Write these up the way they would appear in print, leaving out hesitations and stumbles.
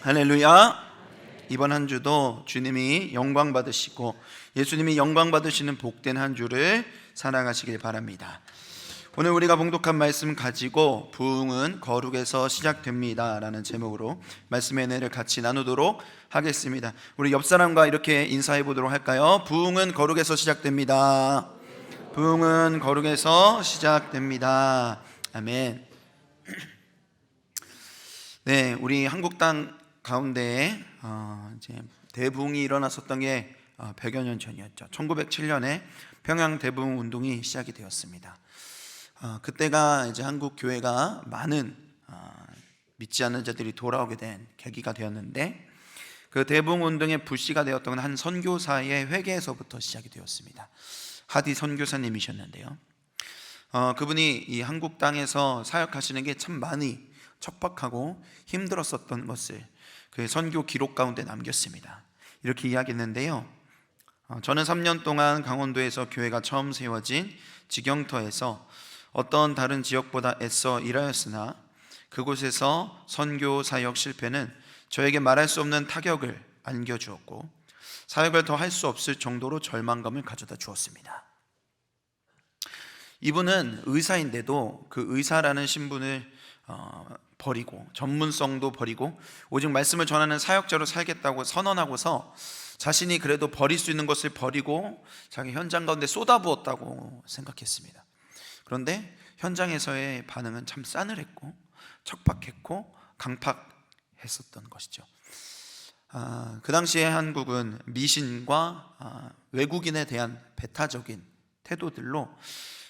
할렐루야. 이번 한 주도 주님이 영광 받으시고 예수님이 영광 받으시는 복된 한 주를 살아가시길 바랍니다. 오늘 우리가 봉독한 말씀 가지고 부흥은 거룩에서 시작됩니다 라는 제목으로 말씀의 은혜를 같이 나누도록 하겠습니다. 우리 옆 사람과 이렇게 인사해 보도록 할까요? 부흥은 거룩에서 시작됩니다. 부흥은 거룩에서 시작됩니다. 아멘. 네, 우리 한국 땅 가운데에 이제 대부흥이 일어났었던 게 100여 년 전이었죠. 1907년에 평양 대부흥 운동이 시작이 되었습니다. 그때가 이제 한국 교회가 많은 믿지 않는 자들이 돌아오게 된 계기가 되었는데, 그 대부흥 운동의 불씨가 되었던 한 선교사의 회개에서부터 시작이 되었습니다. 하디 선교사님이셨는데요. 그분이 이 한국 땅에서 사역하시는 게 참 많이 척박하고 힘들었었던 것을 그 선교 기록 가운데 남겼습니다. 이렇게 이야기했는데요. 저는 3년 동안 강원도에서 교회가 처음 세워진 지경터에서 어떤 다른 지역보다 애써 일하였으나 그곳에서 선교 사역 실패는 저에게 말할 수 없는 타격을 안겨주었고 사역을 더 할 수 없을 정도로 절망감을 가져다 주었습니다. 이분은 의사인데도 그 의사라는 신분을 버리고 전문성도 버리고 오직 말씀을 전하는 사역자로 살겠다고 선언하고서 자신이 그래도 버릴 수 있는 것을 버리고 자기 현장 가운데 쏟아부었다고 생각했습니다. 그런데 현장에서의 반응은 참 싸늘했고 척박했고 강팍했었던 것이죠. 그 당시에 한국은 미신과 외국인에 대한 배타적인 태도들로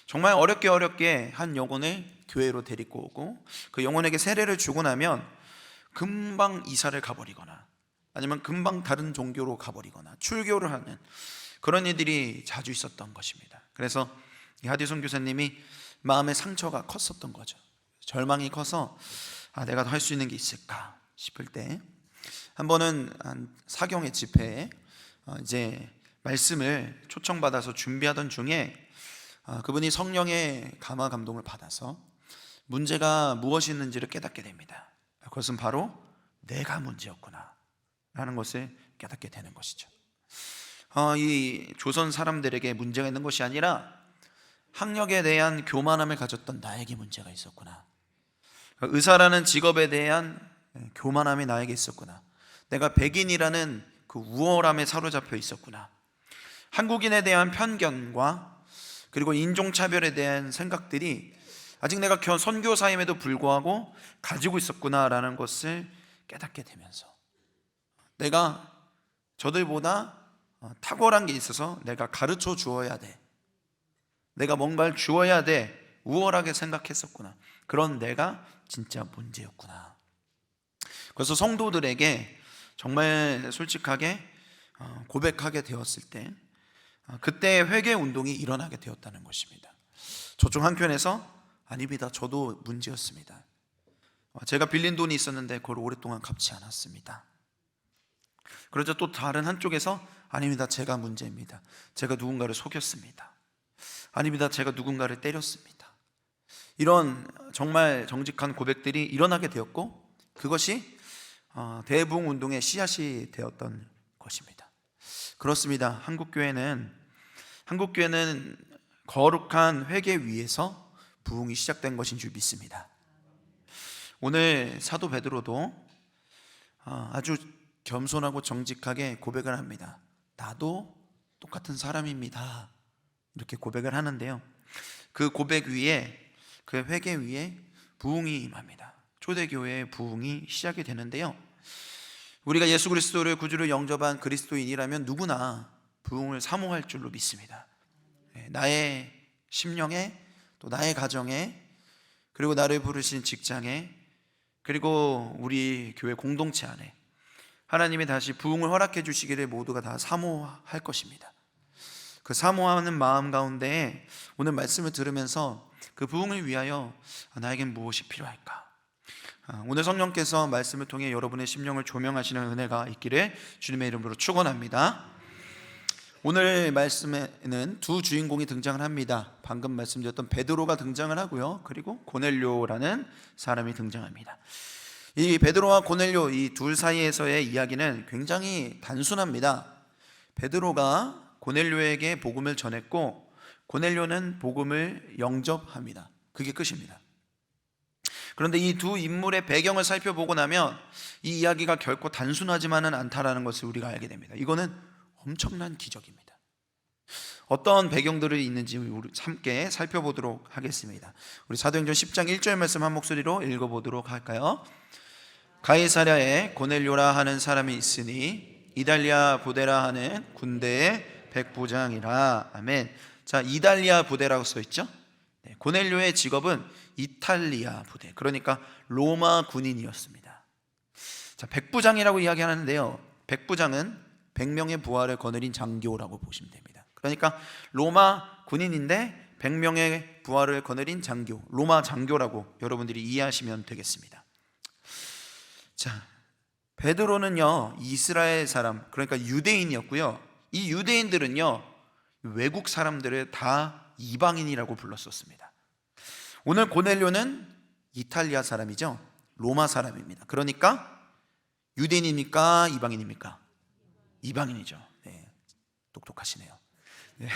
정말 어렵게 한 영혼을 교회로 데리고 오고 그 영혼에게 세례를 주고 나면 금방 이사를 가버리거나 아니면 금방 다른 종교로 가버리거나 출교를 하는 그런 일들이 자주 있었던 것입니다. 그래서 이 하디 선교사님이 마음의 상처가 컸었던 거죠. 절망이 커서 내가 더 할 수 있는 게 있을까 싶을 때 한 번은 사경의 집회에 이제 말씀을 초청받아서 준비하던 중에 그분이 성령의 감화 감동을 받아서 문제가 무엇이 있는지를 깨닫게 됩니다. 그것은 바로 내가 문제였구나 라는 것을 깨닫게 되는 것이죠. 이 조선 사람들에게 문제가 있는 것이 아니라 학력에 대한 교만함을 가졌던 나에게 문제가 있었구나. 의사라는 직업에 대한 교만함이 나에게 있었구나. 내가 백인이라는 그 우월함에 사로잡혀 있었구나. 한국인에 대한 편견과 그리고 인종차별에 대한 생각들이 아직 내가 선교사임에도 불구하고 가지고 있었구나라는 것을 깨닫게 되면서 내가 저들보다 탁월한 게 있어서 내가 가르쳐 주어야 돼, 내가 뭔가를 주어야 돼, 우월하게 생각했었구나. 그런 내가 진짜 문제였구나. 그래서 성도들에게 정말 솔직하게 고백하게 되었을 때 그때 회개 운동이 일어나게 되었다는 것입니다. 저쪽 한켠에서 아닙니다, 저도 문제였습니다. 제가 빌린 돈이 있었는데 그걸 오랫동안 갚지 않았습니다. 그러자 또 다른 한쪽에서 아닙니다, 제가 문제입니다. 제가 누군가를 속였습니다. 아닙니다, 제가 누군가를 때렸습니다. 이런 정말 정직한 고백들이 일어나게 되었고 그것이 대부흥 운동의 씨앗이 되었던 것입니다. 그렇습니다. 한국교회는 거룩한 회개 위에서 부흥이 시작된 것인 줄 믿습니다. 오늘 사도 베드로도 아주 겸손하고 정직하게 고백을 합니다. 나도 똑같은 사람입니다. 이렇게 고백을 하는데요. 그 고백 위에, 그 회개 위에 부흥이 임합니다. 초대교회의 부흥이 시작이 되는데요. 우리가 예수 그리스도를 구주로 영접한 그리스도인이라면 누구나 부흥을 사모할 줄로 믿습니다. 나의 심령에, 또 나의 가정에, 그리고 나를 부르신 직장에, 그리고 우리 교회 공동체 안에 하나님이 다시 부흥을 허락해 주시기를 모두가 다 사모할 것입니다. 그 사모하는 마음 가운데 오늘 말씀을 들으면서 그 부흥을 위하여 나에겐 무엇이 필요할까? 오늘 성령께서 말씀을 통해 여러분의 심령을 조명하시는 은혜가 있기를 주님의 이름으로 축원합니다. 오늘 말씀에는 두 주인공이 등장을 합니다. 방금 말씀드렸던 베드로가 등장을 하고요, 그리고 고넬료라는 사람이 등장합니다. 이 베드로와 고넬료 이 둘 사이에서의 이야기는 굉장히 단순합니다. 베드로가 고넬료에게 복음을 전했고 고넬료는 복음을 영접합니다. 그게 끝입니다. 그런데 이 두 인물의 배경을 살펴보고 나면 이 이야기가 결코 단순하지만은 않다라는 것을 우리가 알게 됩니다. 이거는 엄청난 기적입니다. 어떤 배경들이 있는지 우리 함께 살펴보도록 하겠습니다. 우리 사도행전 10장 1절 말씀 한 목소리로 읽어보도록 할까요? 가이사랴에 고넬료라 하는 사람이 있으니 이달리아 부대라 하는 군대의 백부장이라. 아멘. 자, 이달리아 부대라고 써 있죠? 네, 고넬료의 직업은 이탈리아 부대, 그러니까 로마 군인이었습니다. 자, 백부장이라고 이야기하는데요, 백부장은 100명의 부하를 거느린 장교라고 보시면 됩니다. 그러니까 로마 군인인데 100명의 부하를 거느린 장교, 로마 장교라고 여러분들이 이해하시면 되겠습니다. 자, 베드로는요 이스라엘 사람, 그러니까 유대인이었고요, 이 유대인들은요 외국 사람들을 다 이방인이라고 불렀었습니다. 오늘 고넬료는 이탈리아 사람이죠, 로마 사람입니다. 그러니까 유대인입니까 이방인입니까? 이방인이죠. 네, 똑똑하시네요. 네.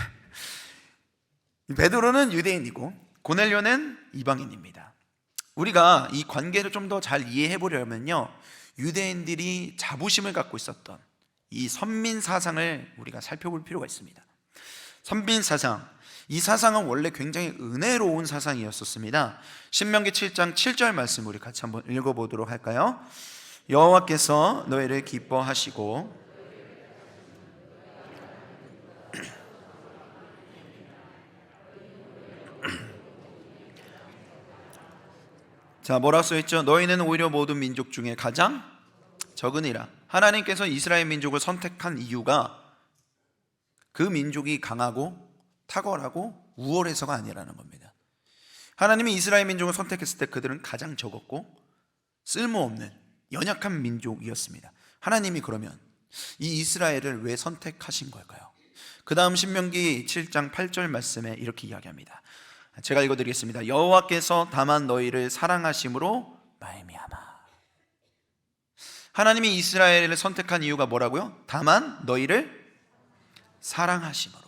베드로는 유대인이고 고넬료는 이방인입니다. 우리가 이 관계를 좀 더 잘 이해해 보려면요, 유대인들이 자부심을 갖고 있었던 이 선민 사상을 우리가 살펴볼 필요가 있습니다. 선민 사상, 이 사상은 원래 굉장히 은혜로운 사상이었었습니다. 신명기 7장 7절 말씀 우리 같이 한번 읽어보도록 할까요? 여호와께서 너희를 기뻐하시고 자, 뭐라고 써있죠? 너희는 오히려 모든 민족 중에 가장 적으니라. 하나님께서 이스라엘 민족을 선택한 이유가 그 민족이 강하고 탁월하고 우월해서가 아니라는 겁니다. 하나님이 이스라엘 민족을 선택했을 때 그들은 가장 적었고 쓸모없는 연약한 민족이었습니다. 하나님이 그러면 이 이스라엘을 왜 선택하신 걸까요? 그 다음 신명기 7장 8절 말씀에 이렇게 이야기합니다. 제가 읽어드리겠습니다. 여호와께서 다만 너희를 사랑하심으로 말미암아. 하나님이 이스라엘을 선택한 이유가 뭐라고요? 다만 너희를 사랑하심으로.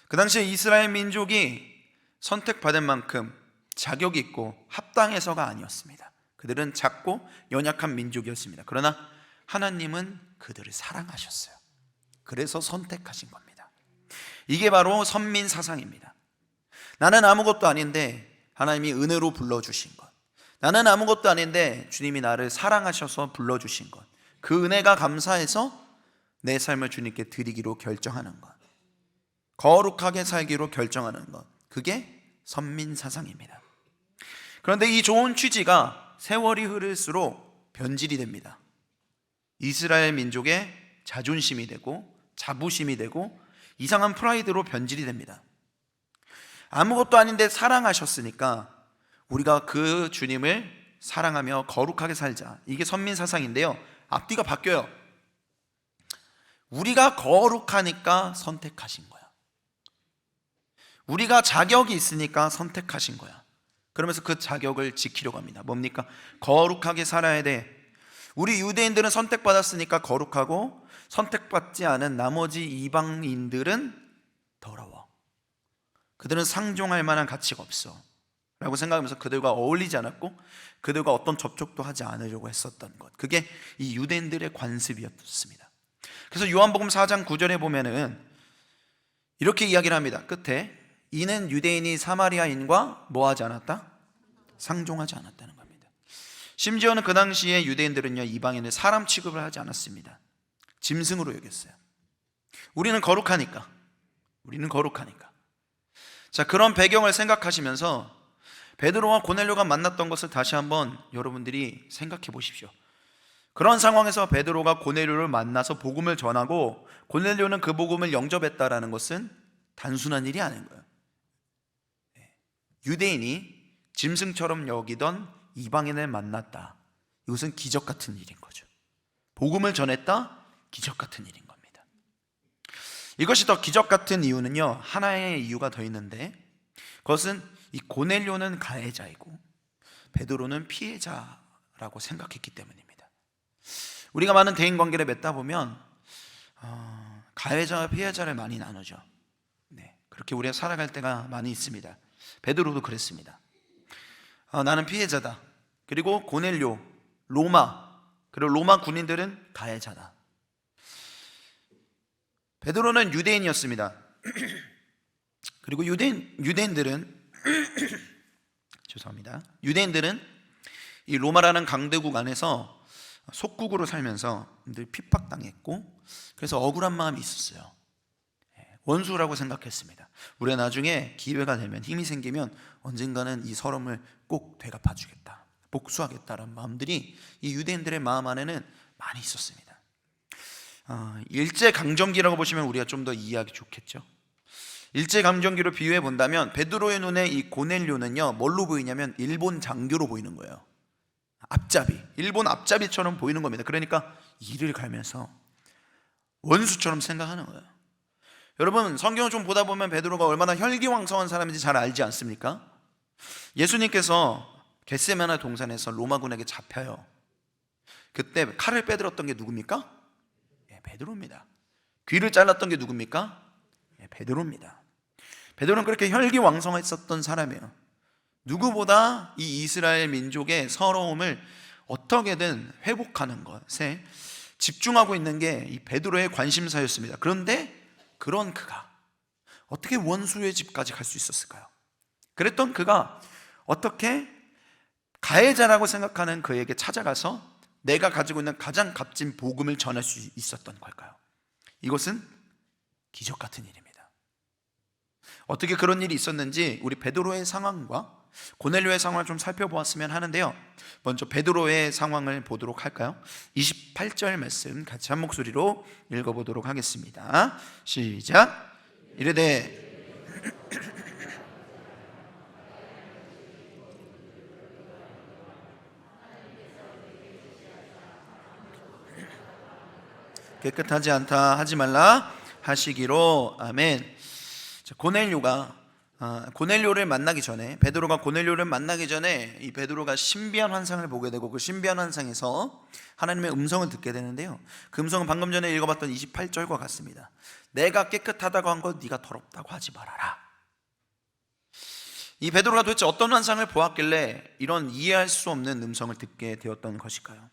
그 당시에 이스라엘 민족이 선택받은 만큼 자격 있고 합당해서가 아니었습니다. 그들은 작고 연약한 민족이었습니다. 그러나 하나님은 그들을 사랑하셨어요. 그래서 선택하신 겁니다. 이게 바로 선민 사상입니다. 나는 아무것도 아닌데 하나님이 은혜로 불러주신 것, 나는 아무것도 아닌데 주님이 나를 사랑하셔서 불러주신 것, 그 은혜가 감사해서 내 삶을 주님께 드리기로 결정하는 것, 거룩하게 살기로 결정하는 것, 그게 선민 사상입니다. 그런데 이 좋은 취지가 세월이 흐를수록 변질이 됩니다. 이스라엘 민족의 자존심이 되고 자부심이 되고 이상한 프라이드로 변질이 됩니다. 아무것도 아닌데 사랑하셨으니까 우리가 그 주님을 사랑하며 거룩하게 살자, 이게 선민사상인데요, 앞뒤가 바뀌어요. 우리가 거룩하니까 선택하신 거야. 우리가 자격이 있으니까 선택하신 거야. 그러면서 그 자격을 지키려고 합니다. 뭡니까? 거룩하게 살아야 돼. 우리 유대인들은 선택받았으니까 거룩하고, 선택받지 않은 나머지 이방인들은 더러워. 그들은 상종할 만한 가치가 없어 라고 생각하면서 그들과 어울리지 않았고 그들과 어떤 접촉도 하지 않으려고 했었던 것, 그게 이 유대인들의 관습이었습니다. 그래서 요한복음 4장 9절에 보면은 이렇게 이야기를 합니다. 끝에 이는 유대인이 사마리아인과 뭐하지 않았다? 상종하지 않았다는 겁니다. 심지어는 그 당시에 유대인들은요, 이방인을 사람 취급을 하지 않았습니다. 짐승으로 여겼어요. 우리는 거룩하니까. 자, 그런 배경을 생각하시면서 베드로와 고넬료가 만났던 것을 다시 한번 여러분들이 생각해 보십시오. 그런 상황에서 베드로가 고넬료를 만나서 복음을 전하고 고넬료는 그 복음을 영접했다라는 것은 단순한 일이 아닌 거예요. 유대인이 짐승처럼 여기던 이방인을 만났다. 이것은 기적 같은 일인 거죠. 복음을 전했다? 기적 같은 일인 겁니다. 이것이 더 기적 같은 이유는요, 하나의 이유가 더 있는데, 그것은 이 고넬료는 가해자이고 베드로는 피해자라고 생각했기 때문입니다. 우리가 많은 대인관계를 맺다 보면 가해자와 피해자를 많이 나누죠. 그렇게 우리가 살아갈 때가 많이 있습니다. 베드로도 그랬습니다. 나는 피해자다. 그리고 고넬료, 그리고 로마 군인들은 가해자다. 베드로는 유대인이었습니다. 그리고 유대인들은 죄송합니다. 유대인들은 이 로마라는 강대국 안에서 속국으로 살면서 늘 핍박당했고, 그래서 억울한 마음이 있었어요. 원수라고 생각했습니다. 우리가 나중에 기회가 되면, 힘이 생기면 언젠가는 이 서름을 꼭 되갚아주겠다, 복수하겠다라는 마음들이 이 유대인들의 마음 안에는 많이 있었습니다. 일제강점기라고 보시면 우리가 좀 더 이해하기 좋겠죠. 일제강점기로 비유해 본다면 베드로의 눈에 이 고넬료는요, 뭘로 보이냐면 일본 장교로 보이는 거예요. 앞잡이, 일본 앞잡이처럼 보이는 겁니다. 그러니까 이를 갈면서 원수처럼 생각하는 거예요. 여러분, 성경을 좀 보다 보면 베드로가 얼마나 혈기왕성한 사람인지 잘 알지 않습니까? 예수님께서 겟세마네 동산에서 로마군에게 잡혀요. 그때 칼을 빼들었던 게 누굽니까? 베드로입니다. 귀를 잘랐던 게 누굽니까? 베드로입니다. 베드로는 그렇게 혈기왕성했었던 사람이에요. 누구보다 이 이스라엘 민족의 서러움을 어떻게든 회복하는 것에 집중하고 있는 게 이 베드로의 관심사였습니다. 그런데 그런 그가 어떻게 원수의 집까지 갈 수 있었을까요? 그랬던 그가 어떻게 가해자라고 생각하는 그에게 찾아가서 내가 가지고 있는 가장 값진 복음을 전할 수 있었던 걸까요? 이것은 기적 같은 일입니다. 어떻게 그런 일이 있었는지 우리 베드로의 상황과 고넬료의 상황을 좀 살펴보았으면 하는데요, 먼저 베드로의 상황을 보도록 할까요? 28절 말씀 같이 한 목소리로 읽어보도록 하겠습니다. 시작. 이르되 깨끗하지 않다 하지 말라 하시기로. 아멘. 고넬료를 만나기 전에, 베드로가 고넬료를 만나기 전에 이 베드로가 신비한 환상을 보게 되고, 그 신비한 환상에서 하나님의 음성을 듣게 되는데요, 그 음성은 방금 전에 읽어봤던 28절과 같습니다. 내가 깨끗하다고 한 것 네가 더럽다고 하지 말아라. 이 베드로가 도대체 어떤 환상을 보았길래 이런 이해할 수 없는 음성을 듣게 되었던 것일까요?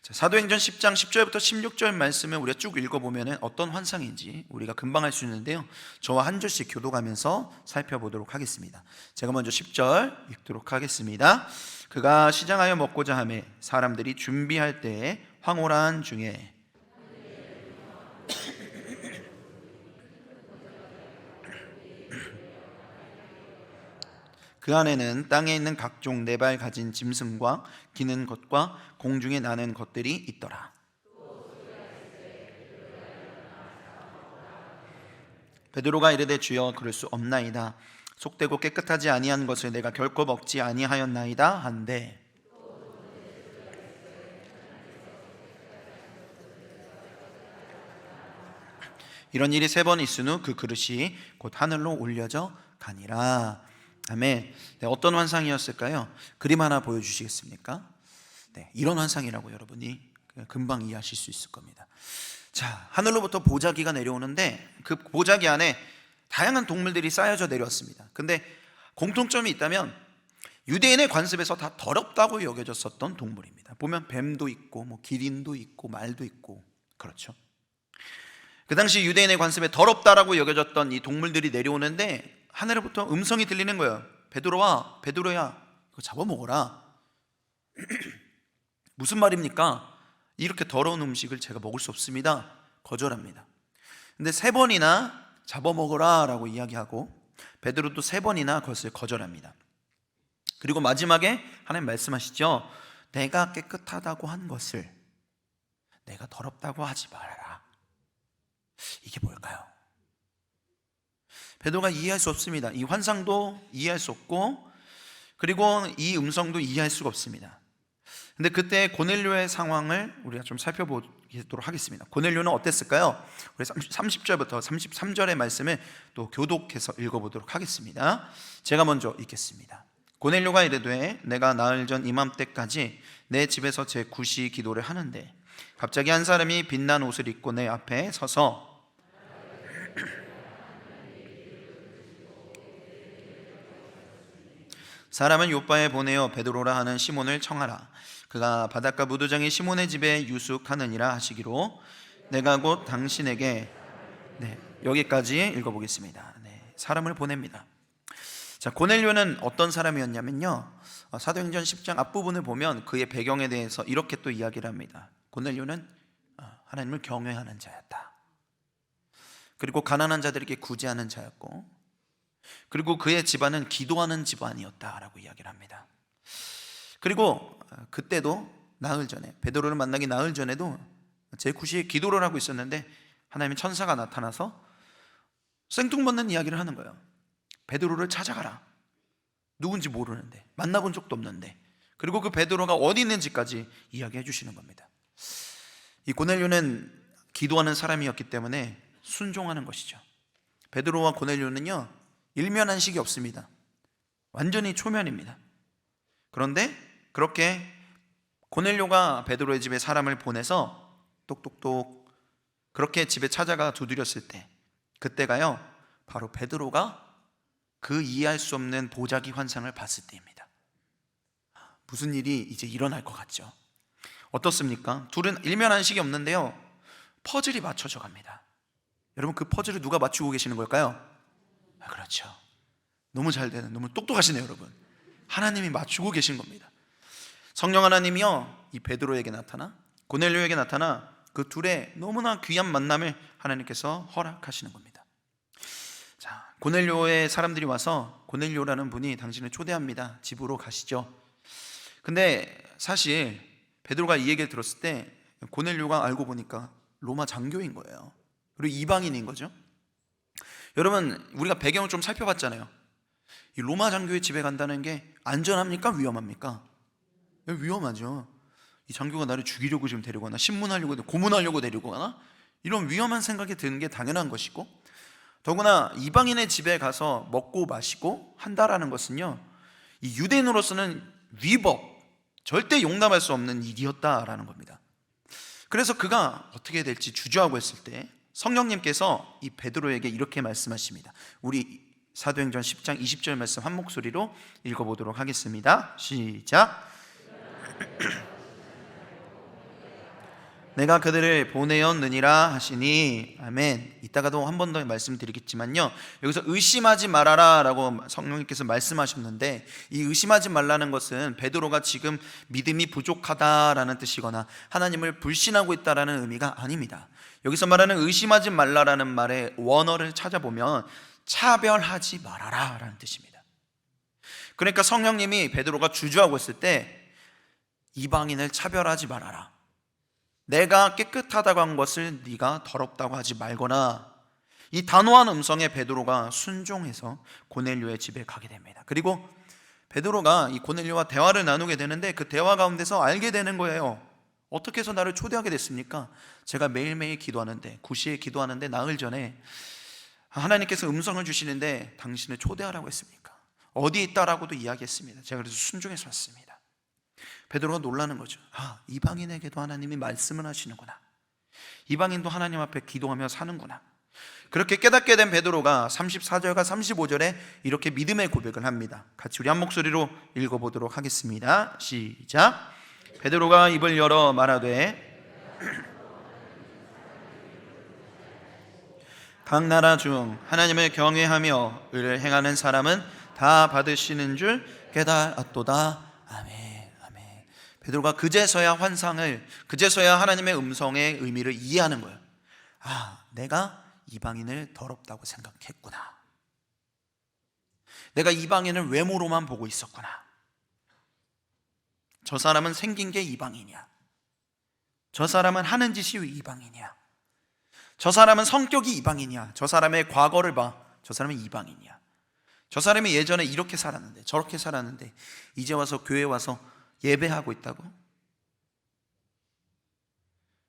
사도행전 10장 10절부터 16절 말씀을 우리가 쭉 읽어보면 어떤 환상인지 우리가 금방 알 수 있는데요, 저와 한 절씩 교독하면서 살펴보도록 하겠습니다. 제가 먼저 10절 읽도록 하겠습니다. 그가 시장하여 먹고자 하매 사람들이 준비할 때에 황홀한 중에 그 안에는 땅에 있는 각종 네 발 가진 짐승과 기는 것과 공중에 나는 것들이 있더라. 베드로가 이르되 주여 그럴 수 없나이다. 속되고 깨끗하지 아니한 것을 내가 결코 먹지 아니하였나이다 한데, 이런 일이 3번 있은 후 그 그릇이 곧 하늘로 올려져 가니라. 아멘. 어떤 환상이었을까요? 그림 하나 보여주시겠습니까? 이런 환상이라고 여러분이 금방 이해하실 수 있을 겁니다. 자, 하늘로부터 보자기가 내려오는데 그 보자기 안에 다양한 동물들이 쌓여져 내려왔습니다. 근데 공통점이 있다면 유대인의 관습에서 다 더럽다고 여겨졌었던 동물입니다. 보면 뱀도 있고 기린도 있고 말도 있고, 그렇죠. 그 당시 유대인의 관습에 더럽다라고 여겨졌던 이 동물들이 내려오는데 하늘로부터 음성이 들리는 거예요. 베드로야, 이거 잡아먹어라. 무슨 말입니까? 이렇게 더러운 음식을 제가 먹을 수 없습니다. 거절합니다. 근데 3번이나 잡아먹어라 라고 이야기하고 베드로도 3번이나 그것을 거절합니다. 그리고 마지막에 하나님 말씀하시죠. 내가 깨끗하다고 한 것을 내가 더럽다고 하지 말아라. 이게 뭘까요? 베드로가 이해할 수 없습니다. 이 환상도 이해할 수 없고, 그리고 이 음성도 이해할 수가 없습니다. 근데 그때 고넬료의 상황을 우리가 좀 살펴보도록 하겠습니다. 고넬료는 어땠을까요? 우리 30절부터 33절의 말씀을 또 교독해서 읽어보도록 하겠습니다. 제가 먼저 읽겠습니다. 고넬료가 이르되 내가 나흘 전 이맘때까지 내 집에서 제 구시 기도를 하는데 갑자기 한 사람이 빛난 옷을 입고 내 앞에 서서 사람은 요바에 보내어 베드로라 하는 시몬을 청하라. 그가 바닷가 무도장이 시몬의 집에 유숙하느니라 하시기로 내가 곧 당신에게 여기까지 읽어보겠습니다. 사람을 보냅니다. 자, 고넬료는 어떤 사람이었냐면요, 사도행전 10장 앞부분을 보면 그의 배경에 대해서 이렇게 또 이야기를 합니다. 고넬료는 하나님을 경외하는 자였다. 그리고 가난한 자들에게 구제하는 자였고, 그리고 그의 집안은 기도하는 집안이었다라고 이야기를 합니다. 그리고 그때도 나흘 전에, 베드로를 만나기 나흘 전에도 제 구시에 기도를 하고 있었는데 하나님의 천사가 나타나서 생뚱맞는 이야기를 하는 거예요. 베드로를 찾아가라. 누군지 모르는데, 만나본 적도 없는데, 그리고 그 베드로가 어디 있는지까지 이야기해 주시는 겁니다. 이 고넬료는 기도하는 사람이었기 때문에 순종하는 것이죠. 베드로와 고넬료는요, 일면한식이 없습니다. 완전히 초면입니다. 그런데 그렇게 고넬료가 베드로의 집에 사람을 보내서 똑똑똑 그렇게 집에 찾아가 두드렸을 때, 그때가요 바로 베드로가 그 이해할 수 없는 보자기 환상을 봤을 때입니다. 무슨 일이 이제 일어날 것 같죠? 어떻습니까? 둘은 일면한식이 없는데요, 퍼즐이 맞춰져 갑니다. 여러분, 그 퍼즐을 누가 맞추고 계시는 걸까요? 그렇죠. 너무 잘 되는, 너무 똑똑하시네요, 여러분. 하나님이 맞추고 계신 겁니다. 성령 하나님이요, 이 베드로에게 나타나 고넬료에게 나타나 그 둘의 너무나 귀한 만남을 하나님께서 허락하시는 겁니다. 자, 고넬료의 사람들이 와서 고넬료라는 분이 당신을 초대합니다. 집으로 가시죠. 근데 사실 베드로가 이 얘기를 들었을 때 고넬료가 알고 보니까 로마 장교인 거예요. 그리고 이방인인 거죠. 여러분, 우리가 배경을 좀 살펴봤잖아요. 이 로마 장교의 집에 간다는 게 안전합니까? 위험합니까? 위험하죠. 이 장교가 나를 죽이려고 지금 데리거나 신문하려고, 고문하려고 데리거나 이런 위험한 생각이 드는 게 당연한 것이고, 더구나 이방인의 집에 가서 먹고 마시고 한다라는 것은요, 이 유대인으로서는 위법, 절대 용납할 수 없는 일이었다라는 겁니다. 그래서 그가 어떻게 될지 주저하고 있을 때 성령님께서 이 베드로에게 이렇게 말씀하십니다. 우리 사도행전 10장 20절 말씀 한 목소리로 읽어보도록 하겠습니다. 시작. 내가 그들을 보내었느니라 하시니. 아멘. 이따가도 한 번 더 말씀드리겠지만요, 여기서 의심하지 말아라 라고 성령님께서 말씀하셨는데, 이 의심하지 말라는 것은 베드로가 지금 믿음이 부족하다라는 뜻이거나 하나님을 불신하고 있다라는 의미가 아닙니다. 여기서 말하는 의심하지 말라라는 말의 원어를 찾아보면 차별하지 말아라 라는 뜻입니다. 그러니까 성령님이 베드로가 주저하고 있을 때 이방인을 차별하지 말아라, 내가 깨끗하다고 한 것을 네가 더럽다고 하지 말거나, 이 단호한 음성에 베드로가 순종해서 고넬료의 집에 가게 됩니다. 그리고 베드로가 이 고넬료와 대화를 나누게 되는데 그 대화 가운데서 알게 되는 거예요. 어떻게 해서 나를 초대하게 됐습니까? 제가 매일매일 기도하는데, 구시에 기도하는데 나흘 전에 하나님께서 음성을 주시는데 당신을 초대하라고 했습니까? 어디에 있다라고도 이야기했습니다. 제가 그래서 순종해서 왔습니다. 베드로가 놀라는 거죠. 이방인에게도 하나님이 말씀을 하시는구나. 이방인도 하나님 앞에 기도하며 사는구나. 그렇게 깨닫게 된 베드로가 34절과 35절에 이렇게 믿음의 고백을 합니다. 같이 우리 한 목소리로 읽어보도록 하겠습니다. 시작. 베드로가 입을 열어 말하되 각 나라 중 하나님을 경외하며 의를 행하는 사람은 다 받으시는 줄 깨달았도다. 아멘. 베드로가 그제서야 환상을, 그제서야 하나님의 음성의 의미를 이해하는 거예요. 내가 이방인을 더럽다고 생각했구나. 내가 이방인을 외모로만 보고 있었구나. 저 사람은 생긴 게 이방인이야. 저 사람은 하는 짓이 이방인이야. 저 사람은 성격이 이방인이야. 저 사람의 과거를 봐. 저 사람은 이방인이야. 저 사람이 예전에 이렇게 살았는데 저렇게 살았는데 이제 와서 교회에 와서 예배하고 있다고?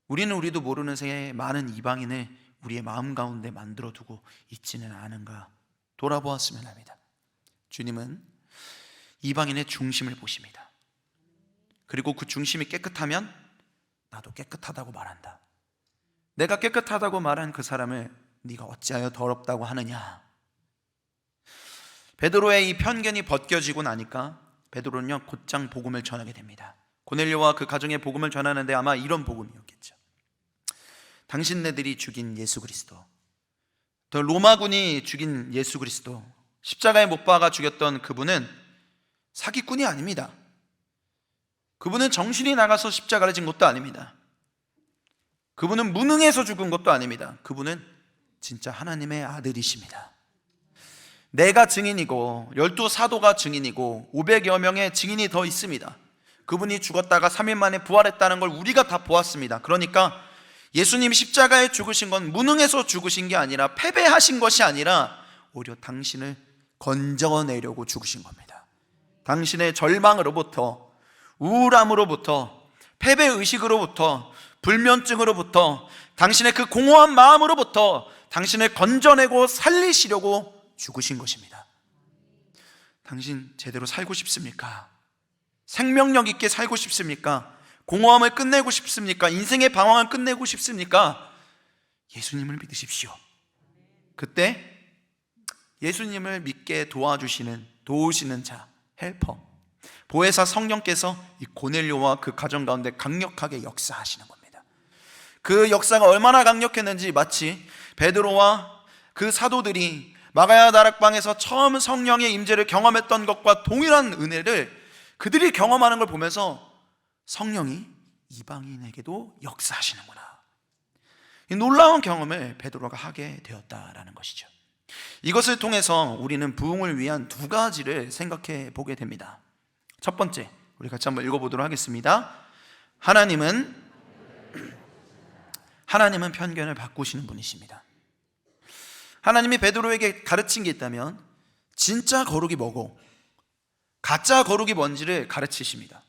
우리도 모르는 새에 많은 이방인을 우리의 마음 가운데 만들어 두고 있지는 않은가 돌아보았으면 합니다. 주님은 이방인의 중심을 보십니다. 그리고 그 중심이 깨끗하면 나도 깨끗하다고 말한다. 내가 깨끗하다고 말한 그 사람을 네가 어찌하여 더럽다고 하느냐. 베드로의 이 편견이 벗겨지고 나니까 베드로는요 곧장 복음을 전하게 됩니다. 고넬료와 그 가정의 복음을 전하는데 아마 이런 복음이었겠죠. 당신네들이 죽인 예수 그리스도, 더 로마군이 죽인 예수 그리스도, 십자가에 못 박아 죽였던 그분은 사기꾼이 아닙니다. 그분은 정신이 나가서 십자가를 진 것도 아닙니다. 그분은 무능해서 죽은 것도 아닙니다. 그분은 진짜 하나님의 아들이십니다. 내가 증인이고 12사도가 증인이고 500여 명의 증인이 더 있습니다. 그분이 죽었다가 3일 만에 부활했다는 걸 우리가 다 보았습니다. 그러니까 예수님이 십자가에 죽으신 건 무능해서 죽으신 게 아니라, 패배하신 것이 아니라 오히려 당신을 건져내려고 죽으신 겁니다. 당신의 절망으로부터, 우울함으로부터, 패배의식으로부터, 불면증으로부터, 당신의 그 공허한 마음으로부터 당신을 건져내고 살리시려고 죽으신 것입니다. 당신 제대로 살고 싶습니까? 생명력 있게 살고 싶습니까? 공허함을 끝내고 싶습니까? 인생의 방황을 끝내고 싶습니까? 예수님을 믿으십시오. 그때 예수님을 믿게 도우시는 자, 헬퍼, 보혜사 성령께서 이 고넬료와 그 가정 가운데 강력하게 역사하시는 겁니다. 그 역사가 얼마나 강력했는지 마치 베드로와 그 사도들이 마가야 다락방에서 처음 성령의 임재를 경험했던 것과 동일한 은혜를 그들이 경험하는 걸 보면서 성령이 이방인에게도 역사하시는구나, 이 놀라운 경험을 베드로가 하게 되었다라는 것이죠. 이것을 통해서 우리는 부흥을 위한 두 가지를 생각해 보게 됩니다. 첫 번째, 우리 같이 한번 읽어보도록 하겠습니다. 하나님은 편견을 바꾸시는 분이십니다. 하나님이 베드로에게 가르친 게 있다면 진짜 거룩이 뭐고 가짜 거룩이 뭔지를 가르치십니다.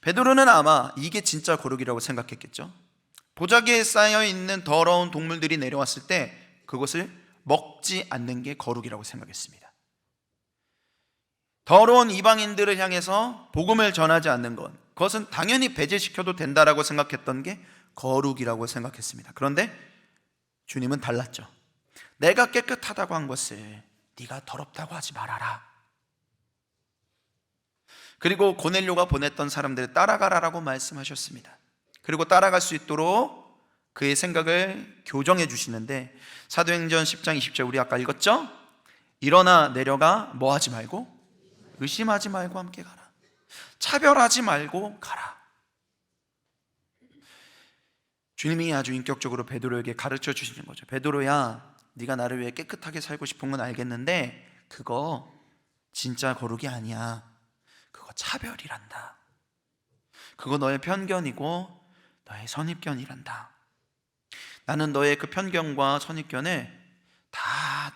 베드로는 아마 이게 진짜 거룩이라고 생각했겠죠. 보자기에 쌓여있는 더러운 동물들이 내려왔을 때 그것을 먹지 않는 게 거룩이라고 생각했습니다. 더러운 이방인들을 향해서 복음을 전하지 않는 것, 그것은 당연히 배제시켜도 된다라고 생각했던 게 거룩이라고 생각했습니다. 그런데 주님은 달랐죠. 내가 깨끗하다고 한 것을 네가 더럽다고 하지 말아라. 그리고 고넬료가 보냈던 사람들을 따라가라라고 말씀하셨습니다. 그리고 따라갈 수 있도록 그의 생각을 교정해 주시는데, 사도행전 10장 20절 우리 아까 읽었죠? 일어나 내려가 뭐 하지 말고? 의심하지 말고 함께 가라. 차별하지 말고 가라. 주님이 아주 인격적으로 베드로에게 가르쳐 주시는 거죠. 베드로야, 네가 나를 위해 깨끗하게 살고 싶은 건 알겠는데 그거 진짜 거룩이 아니야. 그거 차별이란다. 그거 너의 편견이고 너의 선입견이란다. 나는 너의 그 편견과 선입견을 다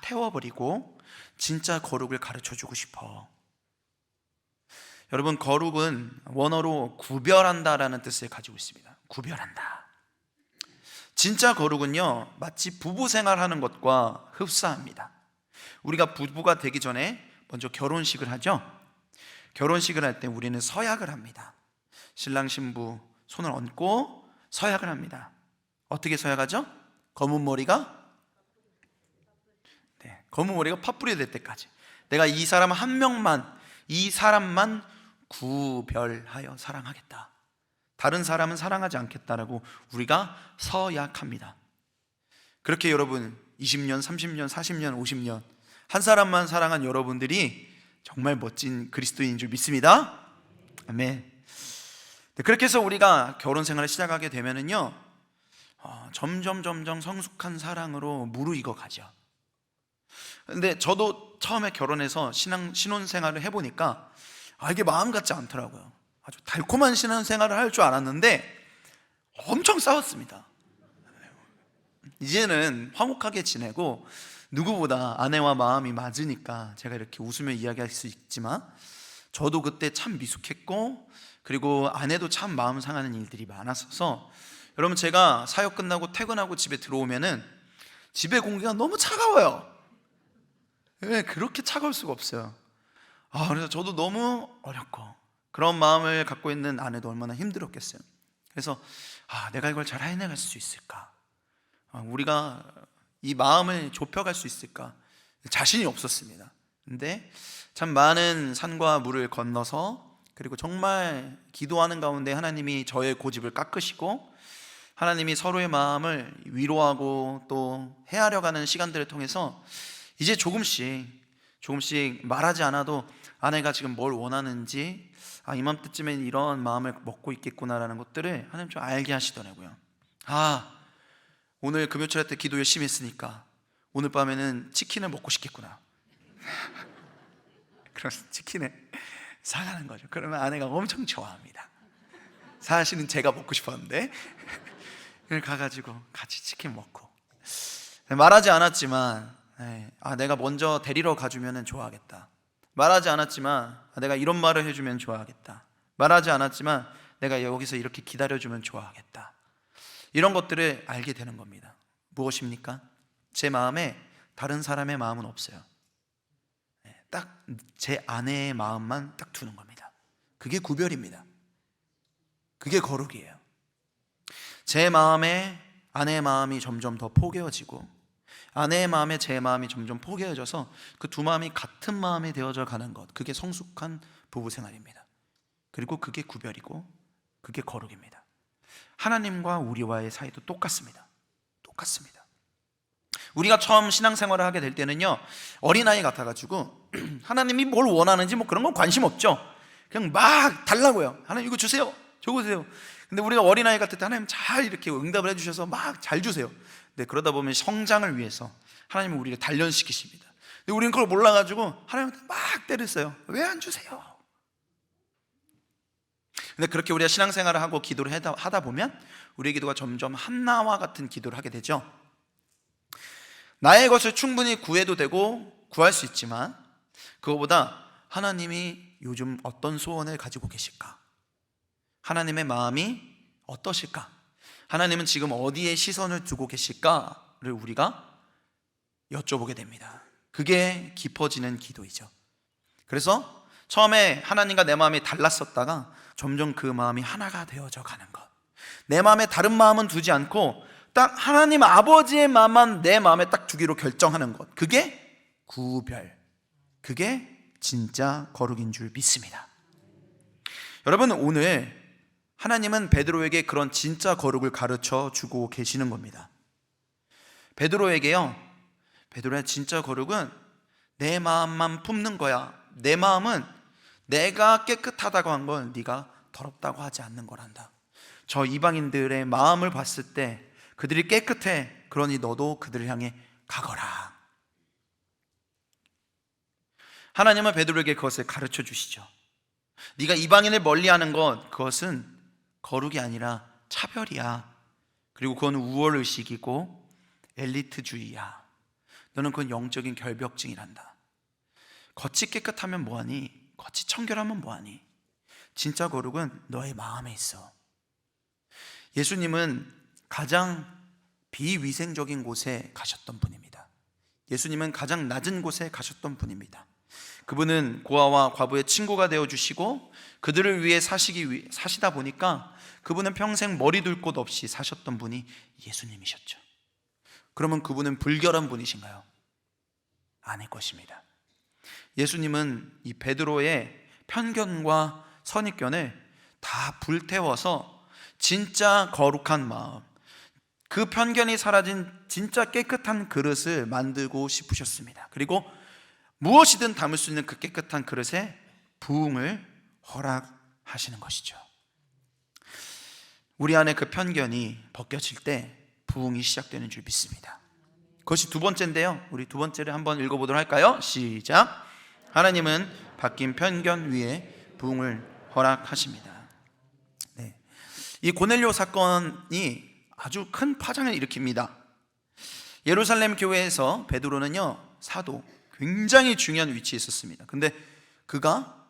태워버리고 진짜 거룩을 가르쳐주고 싶어. 여러분, 거룩은 원어로 구별한다라는 뜻을 가지고 있습니다. 구별한다. 진짜 거룩은요, 마치 부부 생활하는 것과 흡사합니다. 우리가 부부가 되기 전에 먼저 결혼식을 하죠. 결혼식을 할 때 우리는 서약을 합니다. 신랑 신부 손을 얹고 서약을 합니다. 어떻게 서약하죠? 검은 머리가 팥불이 될 때까지 내가 이 사람 한 명만, 이 사람만 구별하여 사랑하겠다, 다른 사람은 사랑하지 않겠다라고 우리가 서약합니다. 그렇게 여러분 20년, 30년, 40년, 50년 한 사람만 사랑한 여러분들이 정말 멋진 그리스도인인 줄 믿습니다. 아멘. 그렇게 해서 우리가 결혼 생활을 시작하게 되면은요, 점점 성숙한 사랑으로 무르익어 가죠. 근데 저도 처음에 결혼해서 신혼생활을 해보니까 이게 마음 같지 않더라고요. 아주 달콤한 신혼생활을 할 줄 알았는데 엄청 싸웠습니다. 이제는 화목하게 지내고 누구보다 아내와 마음이 맞으니까 제가 이렇게 웃으며 이야기할 수 있지만, 저도 그때 참 미숙했고 그리고 아내도 참 마음 상하는 일들이 많았어서, 여러분 제가 사역 끝나고 퇴근하고 집에 들어오면은 집의 공기가 너무 차가워요. 왜 그렇게 차가울 수가 없어요. 그래서 저도 너무 어렵고 그런 마음을 갖고 있는 아내도 얼마나 힘들었겠어요. 그래서 내가 이걸 잘 해내갈 수 있을까? 우리가 이 마음을 좁혀갈 수 있을까? 자신이 없었습니다. 근데 참 많은 산과 물을 건너서, 그리고 정말 기도하는 가운데 하나님이 저의 고집을 깎으시고 하나님이 서로의 마음을 위로하고 또 헤아려가는 시간들을 통해서 이제 조금씩 말하지 않아도 아내가 지금 뭘 원하는지, 이맘때쯤엔 이런 마음을 먹고 있겠구나라는 것들을 하나님 좀 알게 하시더라고요. 오늘 금요철 때 기도 열심히 했으니까 오늘 밤에는 치킨을 먹고 싶겠구나. 그래서 치킨을 사가는 거죠. 그러면 아내가 엄청 좋아합니다. 사실은 제가 먹고 싶었는데 가가지고 같이 치킨 먹고, 말하지 않았지만 내가 먼저 데리러 가주면 좋아하겠다. 말하지 않았지만 내가 이런 말을 해주면 좋아하겠다. 말하지 않았지만 내가 여기서 이렇게 기다려주면 좋아하겠다. 이런 것들을 알게 되는 겁니다. 무엇입니까? 제 마음에 다른 사람의 마음은 없어요. 딱 제 아내의 마음만 딱 두는 겁니다. 그게 구별입니다. 그게 거룩이에요. 제 마음에 아내의 마음이 점점 더 포개어지고 아내의 마음에 제 마음이 점점 포개어져서 그 두 마음이 같은 마음이 되어져 가는 것, 그게 성숙한 부부 생활입니다. 그리고 그게 구별이고 그게 거룩입니다. 하나님과 우리와의 사이도 똑같습니다. 우리가 처음 신앙생활을 하게 될 때는요, 어린아이 같아가지고 하나님이 뭘 원하는지 그런 건 관심 없죠. 그냥 막 달라고요. 하나님 이거 주세요, 저거 주세요. 근데 우리가 어린아이 같을 때 하나님 잘 이렇게 응답을 해주셔서 막 잘 주세요. 근데 그러다 보면 성장을 위해서 하나님은 우리를 단련시키십니다. 근데 우리는 그걸 몰라가지고 하나님한테 막 때렸어요. 왜 안 주세요? 근데 그렇게 우리가 신앙생활을 하고 기도를 하다 보면 우리의 기도가 점점 한나와 같은 기도를 하게 되죠. 나의 것을 충분히 구해도 되고 구할 수 있지만 그거보다 하나님이 요즘 어떤 소원을 가지고 계실까? 하나님의 마음이 어떠실까? 하나님은 지금 어디에 시선을 두고 계실까를 우리가 여쭤보게 됩니다. 그게 깊어지는 기도이죠. 그래서 처음에 하나님과 내 마음이 달랐었다가 점점 그 마음이 하나가 되어져 가는 것, 내 마음에 다른 마음은 두지 않고 딱 하나님 아버지의 마음만 내 마음에 딱 두기로 결정하는 것, 그게 구별, 그게 진짜 거룩인 줄 믿습니다. 여러분, 오늘 하나님은 베드로에게 그런 진짜 거룩을 가르쳐 주고 계시는 겁니다. 베드로에게요, 베드로의 진짜 거룩은 내 마음만 품는 거야. 내 마음은 내가 깨끗하다고 한 걸 네가 더럽다고 하지 않는 거란다. 저 이방인들의 마음을 봤을 때 그들이 깨끗해. 그러니 너도 그들을 향해 가거라. 하나님은 베드로에게 그것을 가르쳐 주시죠. 네가 이방인을 멀리하는 것, 그것은 거룩이 아니라 차별이야. 그리고 그건 우월의식이고 엘리트주의야. 너는 그건 영적인 결벽증이란다. 겉이 깨끗하면 뭐하니? 겉이 청결하면 뭐하니? 진짜 거룩은 너의 마음에 있어. 예수님은 가장 비위생적인 곳에 가셨던 분입니다. 예수님은 가장 낮은 곳에 가셨던 분입니다. 그분은 고아와 과부의 친구가 되어주시고 그들을 위해 사시다 보니까 그분은 평생 머리 둘 곳 없이 사셨던 분이 예수님이셨죠. 그러면 그분은 불결한 분이신가요? 아닐 것입니다. 예수님은 이 베드로의 편견과 선입견을 다 불태워서 진짜 거룩한 마음, 그 편견이 사라진 진짜 깨끗한 그릇을 만들고 싶으셨습니다. 그리고 무엇이든 담을 수 있는 그 깨끗한 그릇에 부흥을 허락하시는 것이죠. 우리 안에 그 편견이 벗겨질 때 부흥이 시작되는 줄 믿습니다. 그것이 두 번째인데요, 우리 두 번째를 한번 읽어보도록 할까요? 시작. 하나님은 바뀐 편견 위에 부흥을 허락하십니다. 네. 이 고넬료 사건이 아주 큰 파장을 일으킵니다. 예루살렘 교회에서 베드로는요, 사도, 굉장히 중요한 위치에 있었습니다. 근데 그가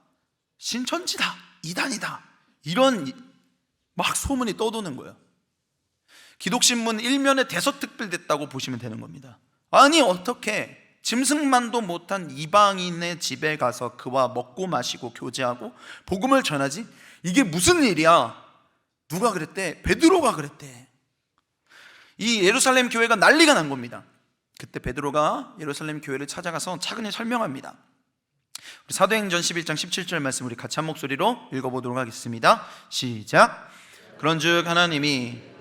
신천지다, 이단이다, 이런 막 소문이 떠도는 거예요. 기독신문 1면에 대서특필됐다고 보시면 되는 겁니다. 아니 어떻게 짐승만도 못한 이방인의 집에 가서 그와 먹고 마시고 교제하고 복음을 전하지? 이게 무슨 일이야? 누가 그랬대? 베드로가 그랬대. 이 예루살렘 교회가 난리가 난 겁니다. 그때 베드로가 예루살렘 교회를 찾아가서 차근히 설명합니다. 우리 사도행전 11장 17절 말씀 우리 같이 한 목소리로 읽어보도록 하겠습니다. 시작. 그런즉 하나님이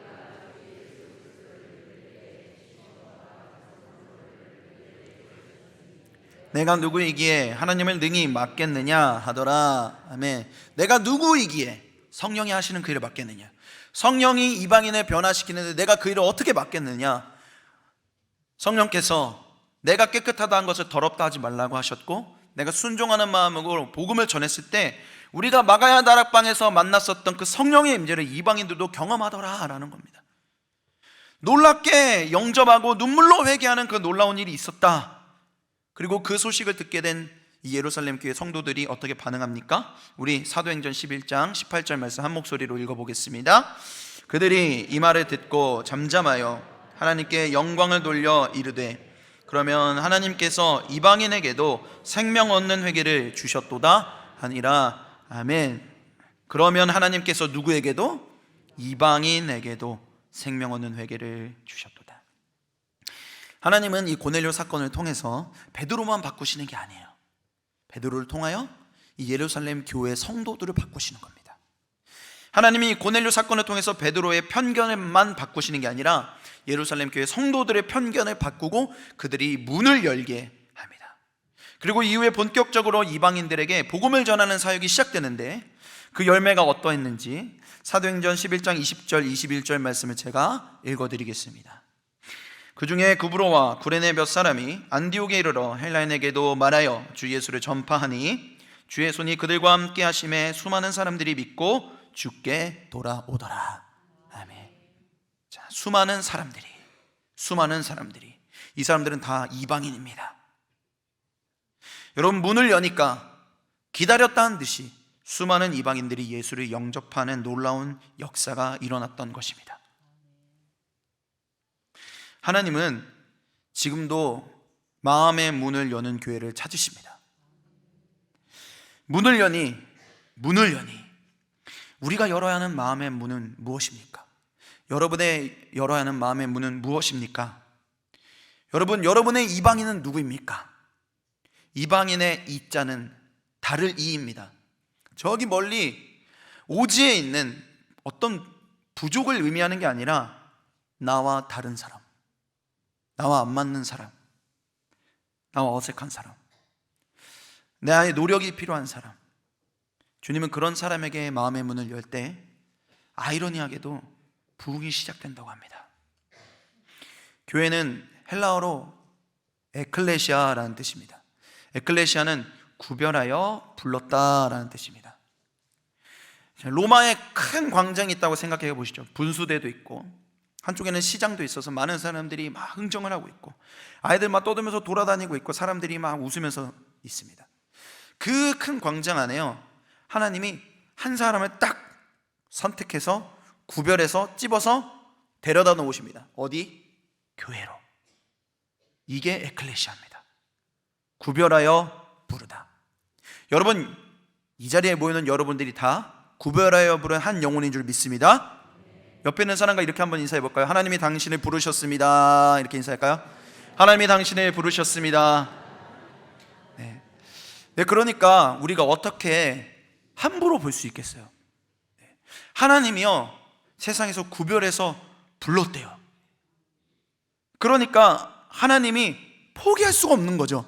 내가 누구이기에 하나님을 능히 맡겠느냐 하더라. 아멘. 내가 누구이기에 성령이 하시는 그 일을 맡겠느냐. 성령이 이방인을 변화시키는데 내가 그 일을 어떻게 맡겠느냐. 성령께서 내가 깨끗하다 한 것을 더럽다 하지 말라고 하셨고, 내가 순종하는 마음으로 복음을 전했을 때 우리가 마가야 다락방에서 만났었던 그 성령의 임재를 이방인들도 경험하더라 라는 겁니다. 놀랍게 영접하고 눈물로 회개하는 그 놀라운 일이 있었다. 그리고 그 소식을 듣게 된 이 예루살렘 교회 성도들이 어떻게 반응합니까? 우리 사도행전 11장 18절 말씀 한 목소리로 읽어보겠습니다. 그들이 이 말을 듣고 잠잠하여 하나님께 영광을 돌려 이르되, 그러면 하나님께서 이방인에게도 생명 얻는 회개를 주셨도다 하니라. 아멘. 그러면 하나님께서 누구에게도? 이방인에게도 생명 얻는 회개를 주셨도다. 하나님은 이 고넬료 사건을 통해서 베드로만 바꾸시는 게 아니에요. 베드로를 통하여 이 예루살렘 교회 성도들을 바꾸시는 겁니다. 하나님이 고넬료 사건을 통해서 베드로의 편견만 바꾸시는 게 아니라 예루살렘 교회 성도들의 편견을 바꾸고 그들이 문을 열게 합니다. 그리고 이후에 본격적으로 이방인들에게 복음을 전하는 사역이 시작되는데, 그 열매가 어떠했는지 사도행전 11장 20절 21절 말씀을 제가 읽어드리겠습니다. 그 중에 구브로와 구레네 몇 사람이 안디옥에 이르러 헬라인에게도 말하여 주 예수를 전파하니 주의 손이 그들과 함께 하심에 수많은 사람들이 믿고 주께 돌아오더라. 아멘. 자, 수많은 사람들이 이 사람들은 다 이방인입니다. 여러분, 문을 여니까 기다렸다는 듯이 수많은 이방인들이 예수를 영접하는 놀라운 역사가 일어났던 것입니다. 하나님은 지금도 마음의 문을 여는 교회를 찾으십니다. 문을 여니 우리가 열어야 하는 마음의 문은 무엇입니까? 여러분의 열어야 하는 마음의 문은 무엇입니까? 여러분, 여러분의 이방인은 누구입니까? 이방인의 이자는 다를 이입니다. 저기 멀리 오지에 있는 어떤 부족을 의미하는 게 아니라 나와 다른 사람, 나와 안 맞는 사람, 나와 어색한 사람, 나의 노력이 필요한 사람. 주님은 그런 사람에게 마음의 문을 열 때 아이러니하게도 부흥이 시작된다고 합니다. 교회는 헬라어로 에클레시아라는 뜻입니다. 에클레시아는 구별하여 불렀다라는 뜻입니다. 로마에 큰 광장이 있다고 생각해 보시죠. 분수대도 있고 한쪽에는 시장도 있어서 많은 사람들이 막 흥정을 하고 있고 아이들 막 떠들면서 돌아다니고 있고 사람들이 막 웃으면서 있습니다. 그 큰 광장 안에요, 하나님이 한 사람을 딱 선택해서 구별해서 찝어서 데려다 놓으십니다. 어디? 교회로. 이게 에클레시아입니다. 구별하여 부르다. 여러분, 이 자리에 모이는 여러분들이 다 구별하여 부른 한 영혼인 줄 믿습니다. 옆에 있는 사람과 이렇게 한번 인사해 볼까요? 하나님이 당신을 부르셨습니다. 이렇게 인사할까요? 하나님이 당신을 부르셨습니다. 네. 그러니까 우리가 어떻게 함부로 볼 수 있겠어요? 하나님이요, 세상에서 구별해서 불렀대요. 그러니까 하나님이 포기할 수가 없는 거죠.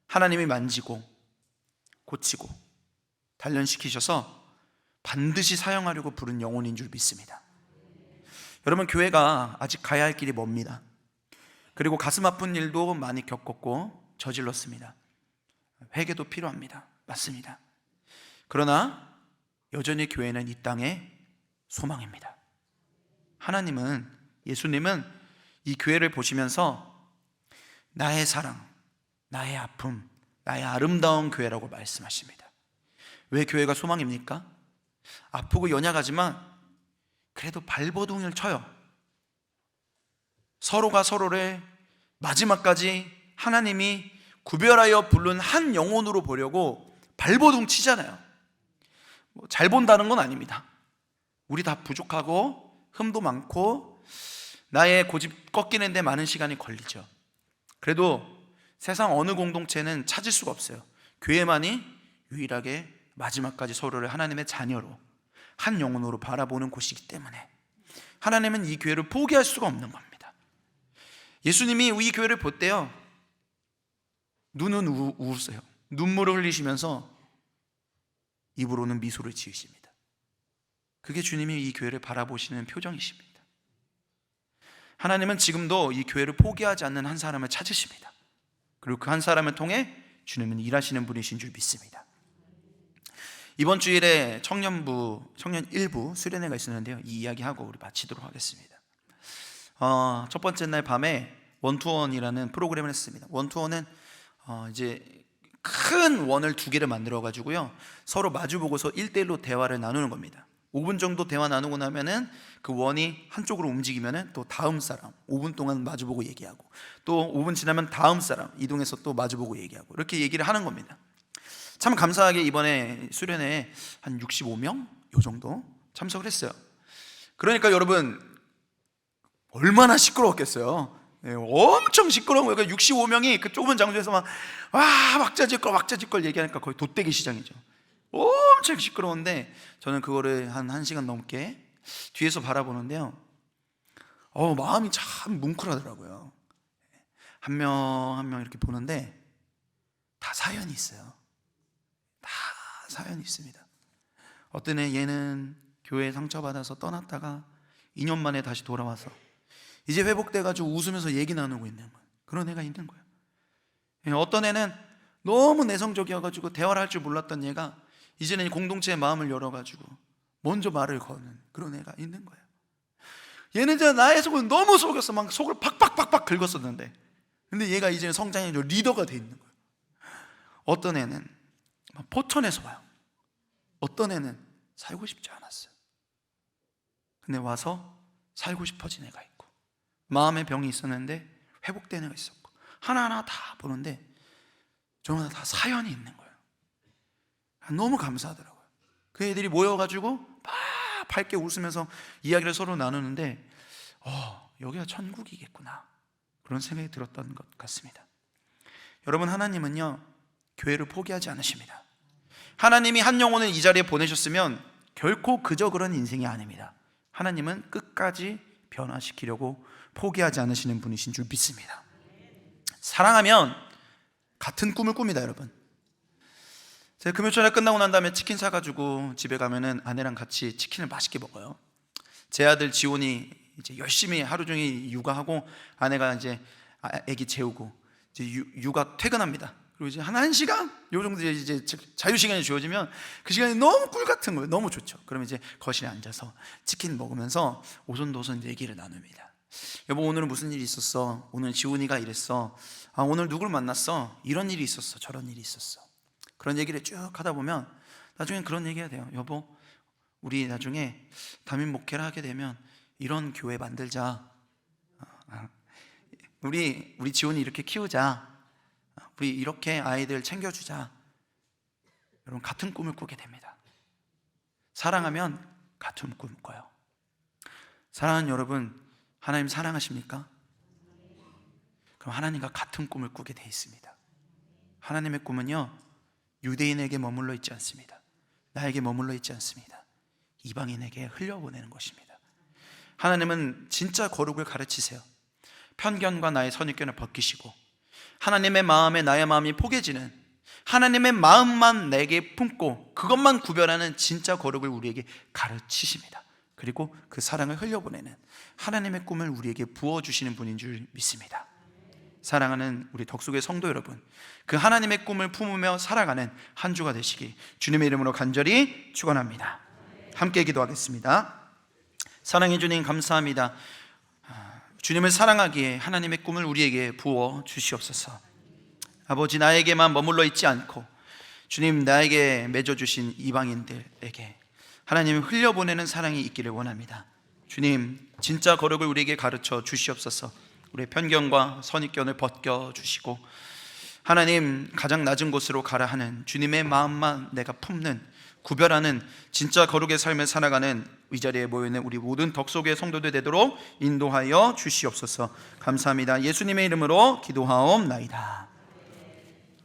하나님이 만지고 고치고 단련시키셔서 반드시 사용하려고 부른 영혼인 줄 믿습니다. 여러분, 교회가 아직 가야 할 길이 멉니다. 그리고 가슴 아픈 일도 많이 겪었고 저질렀습니다. 회개도 필요합니다. 맞습니다. 그러나 여전히 교회는 이 땅의 소망입니다. 하나님은, 예수님은 이 교회를 보시면서 나의 사랑, 나의 아픔, 나의 아름다운 교회라고 말씀하십니다. 왜 교회가 소망입니까? 아프고 연약하지만 그래도 발버둥을 쳐요. 서로가 서로를 마지막까지 하나님이 구별하여 부른 한 영혼으로 보려고 발버둥 치잖아요. 잘 본다는 건 아닙니다. 우리 다 부족하고 흠도 많고 나의 고집 꺾이는데 많은 시간이 걸리죠. 그래도 세상 어느 공동체는 찾을 수가 없어요. 교회만이 유일하게 마지막까지 서로를 하나님의 자녀로, 한 영혼으로 바라보는 곳이기 때문에 하나님은 이 교회를 포기할 수가 없는 겁니다. 예수님이 이 교회를 볼 때요, 눈은 우으세요. 눈물을 흘리시면서 입으로는 미소를 지으십니다. 그게 주님이 이 교회를 바라보시는 표정이십니다. 하나님은 지금도 이 교회를 포기하지 않는 한 사람을 찾으십니다. 그리고 그 한 사람을 통해 주님은 일하시는 분이신 줄 믿습니다. 이번 주일에 청년 일부 수련회가 있었는데요, 이 이야기하고 우리 마치도록 하겠습니다. 첫 번째 날 밤에 원투원이라는 프로그램을 했습니다. 원투원은 이제 큰 원을 두 개를 만들어 가지고요, 서로 마주보고서 1대1로 대화를 나누는 겁니다. 5분 정도 대화 나누고 나면은 그 원이 한쪽으로 움직이면은 또 다음 사람 5분 동안 마주보고 얘기하고, 또 5분 지나면 다음 사람 이동해서 또 마주보고 얘기하고, 이렇게 얘기를 하는 겁니다. 참 감사하게 이번에 수련회에 한 65명 요 정도 참석을 했어요. 그러니까 여러분 얼마나 시끄러웠겠어요. 엄청 시끄러운 거예요. 65명이 그 좁은 장소에서 막 왁자지껄 얘기하니까 거의 돗대기 시장이죠. 엄청 시끄러운데 저는 그거를 한 1시간 넘게 뒤에서 바라보는데요, 마음이 참 뭉클하더라고요. 한 명 한 명 이렇게 보는데 다 사연이 있어요. 다 사연이 있습니다. 어떤 애, 얘는 교회에 상처받아서 떠났다가 2년 만에 다시 돌아와서 이제 회복돼가지고 웃으면서 얘기 나누고 있는 거예요. 그런 애가 있는 거예요. 어떤 애는 너무 내성적이어가지고 대화를 할 줄 몰랐던 얘가 이제는 공동체의 마음을 열어가지고 먼저 말을 거는 그런 애가 있는 거예요. 얘는 이제 나의 속을 너무 속였어. 막 속을 팍팍팍팍 긁었었는데, 근데 얘가 이제는 성장해 리더가 돼 있는 거예요. 어떤 애는 포천에서 와요. 어떤 애는 살고 싶지 않았어요. 근데 와서 살고 싶어진 애가 있고, 마음의 병이 있었는데 회복된 애가 있었고, 하나하나 다 보는데 저는 다 사연이 있는 거예요. 너무 감사하더라고요. 그 애들이 모여가지고 막 밝게 웃으면서 이야기를 서로 나누는데 여기가 천국이겠구나, 그런 생각이 들었던 것 같습니다. 여러분, 하나님은요 교회를 포기하지 않으십니다. 하나님이 한 영혼을 이 자리에 보내셨으면 결코 그저 그런 인생이 아닙니다. 하나님은 끝까지 변화시키려고 포기하지 않으시는 분이신 줄 믿습니다. 사랑하면 같은 꿈을 꿉니다. 여러분, 제가 금요일에 끝나고 난 다음에 치킨 사가지고 집에 가면은 아내랑 같이 치킨을 맛있게 먹어요. 제 아들 지원이 이제 열심히 하루 종일 육아하고, 아내가 이제 아기 재우고 이제 육아 퇴근합니다. 그리고 이제 한 1시간 요 정도 이제 자유 시간이 주어지면 그 시간이 너무 꿀 같은 거예요. 너무 좋죠. 그러면 이제 거실에 앉아서 치킨 먹으면서 오손도손 얘기를 나눕니다. 여보, 오늘은 무슨 일이 있었어? 오늘 지훈이가 이랬어. 오늘 누굴 만났어? 이런 일이 있었어. 저런 일이 있었어. 그런 얘기를 쭉 하다 보면 나중엔 그런 얘기가 돼요. 여보, 우리 나중에 담임 목회를 하게 되면 이런 교회 만들자. 우리 지훈이 이렇게 키우자. 우리 이렇게 아이들 챙겨주자. 여러분, 같은 꿈을 꾸게 됩니다. 사랑하면 같은 꿈을 꿔요. 사랑하는 여러분, 하나님 사랑하십니까? 그럼 하나님과 같은 꿈을 꾸게 돼 있습니다. 하나님의 꿈은요 유대인에게 머물러 있지 않습니다. 나에게 머물러 있지 않습니다. 이방인에게 흘려보내는 것입니다. 하나님은 진짜 거룩을 가르치세요. 편견과 나의 선입견을 벗기시고 하나님의 마음에 나의 마음이 포개지는, 하나님의 마음만 내게 품고 그것만 구별하는 진짜 거룩을 우리에게 가르치십니다. 그리고 그 사랑을 흘려보내는 하나님의 꿈을 우리에게 부어주시는 분인 줄 믿습니다. 사랑하는 우리 덕수교회 성도 여러분, 그 하나님의 꿈을 품으며 살아가는 한 주가 되시기 주님의 이름으로 간절히 축원합니다. 함께 기도하겠습니다. 사랑해 주님, 감사합니다. 주님을 사랑하기에 하나님의 꿈을 우리에게 부어 주시옵소서. 아버지, 나에게만 머물러 있지 않고 주님 나에게 맺어주신 이방인들에게 하나님을 흘려보내는 사랑이 있기를 원합니다. 주님, 진짜 거룩을 우리에게 가르쳐 주시옵소서. 우리의 편견과 선입견을 벗겨 주시고 하나님 가장 낮은 곳으로 가라 하는 주님의 마음만 내가 품는, 구별하는 진짜 거룩의 삶을 살아가는 이 자리에 모여있는 우리 모든 덕속의 성도들 되도록 인도하여 주시옵소서. 감사합니다. 예수님의 이름으로 기도하옵나이다.